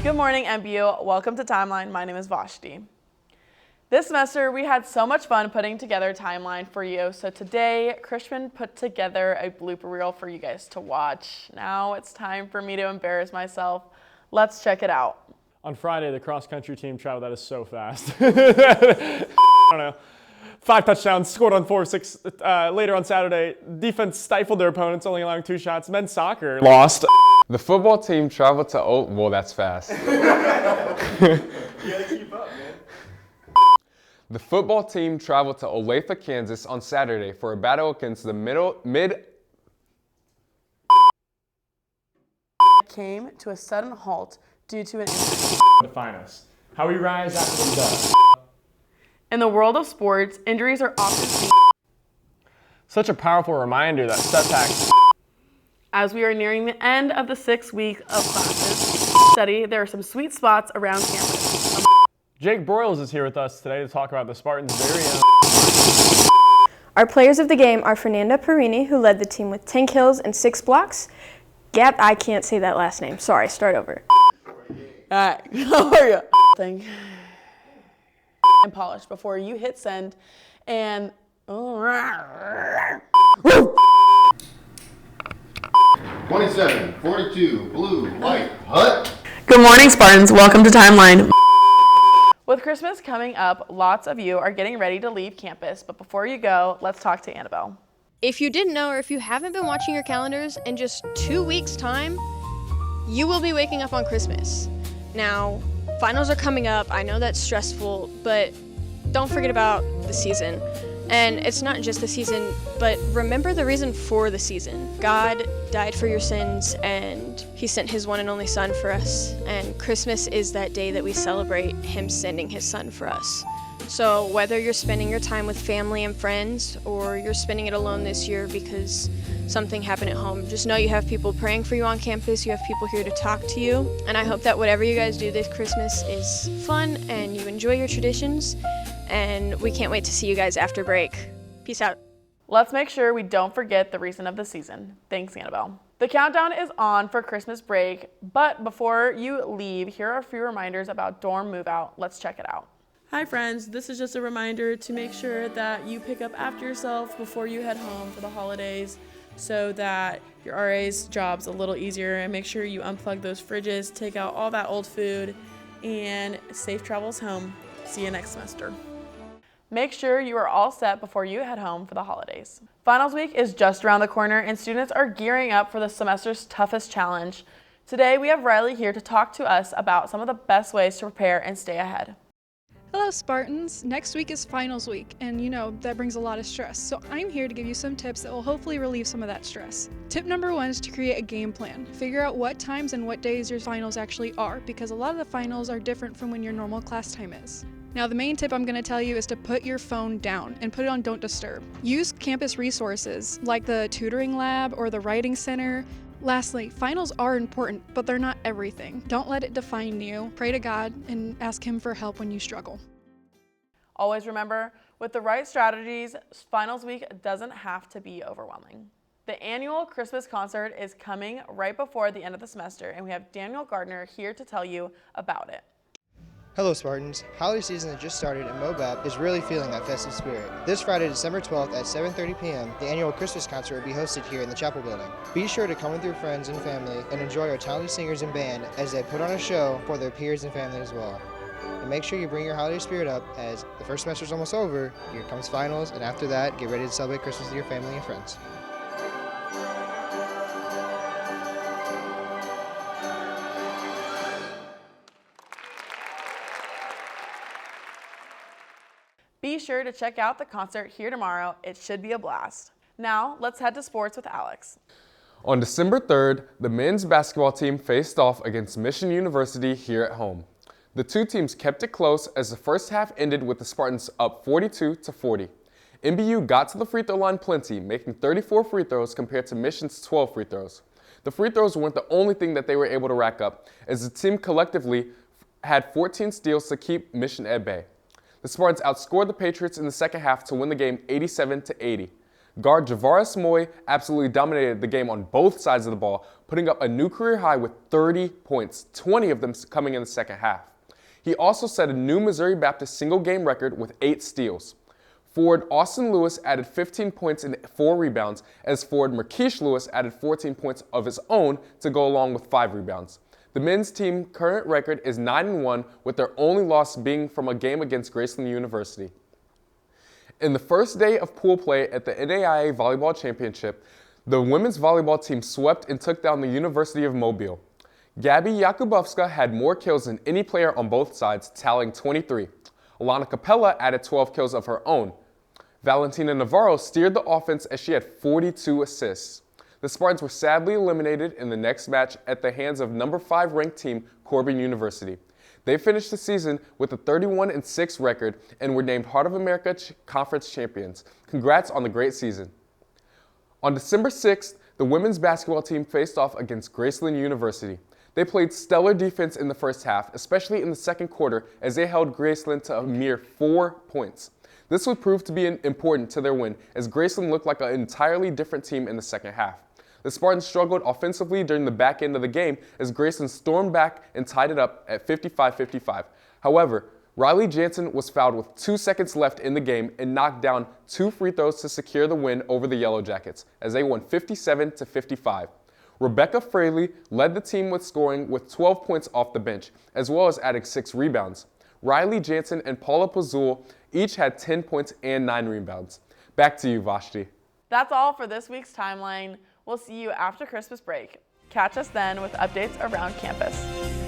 Good morning, MBU. Welcome to Timeline. My name is Vashti. This semester, we had so much fun putting together Timeline for you. So today, Christian put together a blooper reel for you guys to watch. Now it's time for me to embarrass myself. Let's check it out. On Friday, the cross-country team traveled. That is so fast. I don't know. 5 touchdowns, scored on 4 of 6. Later on Saturday, defense stifled their opponents, only allowing 2 shots. Men's soccer lost. The football team traveled to well, that's fast. You gotta keep up, man. The football team traveled to Olathe, Kansas on Saturday for a battle against the mid Came to a sudden halt due to an injury. Define us. How we rise after the dust. In the world of sports, injuries are often seen. Such a powerful reminder that setbacks. As we are nearing the end of the 6th week of classes study, there are some sweet spots around campus. Jake Broyles is here with us today to talk about the Spartans' very own. Our players of the game are Fernanda Perini, who led the team with 10 kills and 6 blocks. I can't say that last name. Sorry, start over. Alright, how are you? Thing. And polish before you hit send and 27, 42, blue, white, hut. Good morning, Spartans. Welcome to Timeline. With Christmas coming up, lots of you are getting ready to leave campus, but before you go, let's talk to Annabelle. If you didn't know, or if you haven't been watching your calendars, in just 2 weeks' time, you will be waking up on Christmas. Now, finals are coming up. I know that's stressful, but don't forget about the season. And it's not just the season, but remember the reason for the season. God died for your sins, and He sent His one and only Son for us. And Christmas is that day that we celebrate Him sending His Son for us. So whether you're spending your time with family and friends, or you're spending it alone this year because something happened at home, just know you have people praying for you on campus, you have people here to talk to you, and I hope that whatever you guys do this Christmas is fun and you enjoy your traditions, and we can't wait to see you guys after break. Peace out. Let's make sure we don't forget the reason of the season. Thanks, Annabelle. The countdown is on for Christmas break, but before you leave, here are a few reminders about dorm move out. Let's check it out. Hi friends, this is just a reminder to make sure that you pick up after yourself before you head home for the holidays so that your RA's job's a little easier, and make sure you unplug those fridges, take out all that old food, and safe travels home. See you next semester. Make sure you are all set before you head home for the holidays. Finals week is just around the corner and students are gearing up for the semester's toughest challenge. Today we have Riley here to talk to us about some of the best ways to prepare and stay ahead. Hello Spartans! Next week is finals week, and you know, that brings a lot of stress. So I'm here to give you some tips that will hopefully relieve some of that stress. Tip number 1 is to create a game plan. Figure out what times and what days your finals actually are, because a lot of the finals are different from when your normal class time is. Now the main tip I'm going to tell you is to put your phone down and put it on Don't Disturb. Use campus resources like the tutoring lab or the writing center. Lastly, finals are important, but they're not everything. Don't let it define you. Pray to God and ask Him for help when you struggle. Always remember, with the right strategies, finals week doesn't have to be overwhelming. The annual Christmas concert is coming right before the end of the semester, and we have Daniel Gardner here to tell you about it. Hello Spartans, holiday season has just started and MoBAP is really feeling that festive spirit. This Friday, December 12th at 7:30 p.m., the annual Christmas concert will be hosted here in the chapel building. Be sure to come with your friends and family and enjoy our talented singers and band as they put on a show for their peers and family as well. And make sure you bring your holiday spirit up, as the first semester is almost over, here comes finals, and after that, get ready to celebrate Christmas with your family and friends. Be sure to check out the concert here tomorrow. It should be a blast. Now, let's head to sports with Alex. On December 3rd, the men's basketball team faced off against Mission University here at home. The two teams kept it close as the first half ended with the Spartans up 42-40. MBU got to the free throw line plenty, making 34 free throws compared to Mission's 12 free throws. The free throws weren't the only thing that they were able to rack up, as the team collectively had 14 steals to keep Mission at bay. The Spartans outscored the Patriots in the second half to win the game 87-80. Guard Javaris Moy absolutely dominated the game on both sides of the ball, putting up a new career high with 30 points, 20 of them coming in the second half. He also set a new Missouri Baptist single-game record with 8 steals. Forward Austin Lewis added 15 points and 4 rebounds, as forward Marquise Lewis added 14 points of his own to go along with 5 rebounds. The men's team current record is 9-1, with their only loss being from a game against Graceland University. In the first day of pool play at the NAIA Volleyball Championship, the women's volleyball team swept and took down the University of Mobile. Gabby Jakubowska had more kills than any player on both sides, tallying 23. Alana Capella added 12 kills of her own. Valentina Navarro steered the offense as she had 42 assists. The Spartans were sadly eliminated in the next match at the hands of number 5 ranked team Corbin University. They finished the season with a 31-6 record and were named Heart of America Conference champions. Congrats on the great season. On December 6th, the women's basketball team faced off against Graceland University. They played stellar defense in the first half, especially in the second quarter, as they held Graceland to a mere 4 points. This would prove to be important to their win, as Graceland looked like an entirely different team in the second half. The Spartans struggled offensively during the back end of the game, as Graceland stormed back and tied it up at 55-55. However, Riley Jansen was fouled with 2 seconds left in the game and knocked down 2 free throws to secure the win over the Yellow Jackets, as they won 57-55. Rebecca Fraley led the team with scoring with 12 points off the bench, as well as adding 6 rebounds. Riley Jansen and Paula Pazul each had 10 points and 9 rebounds. Back to you, Vashti. That's all for this week's timeline. We'll see you after Christmas break. Catch us then with updates around campus.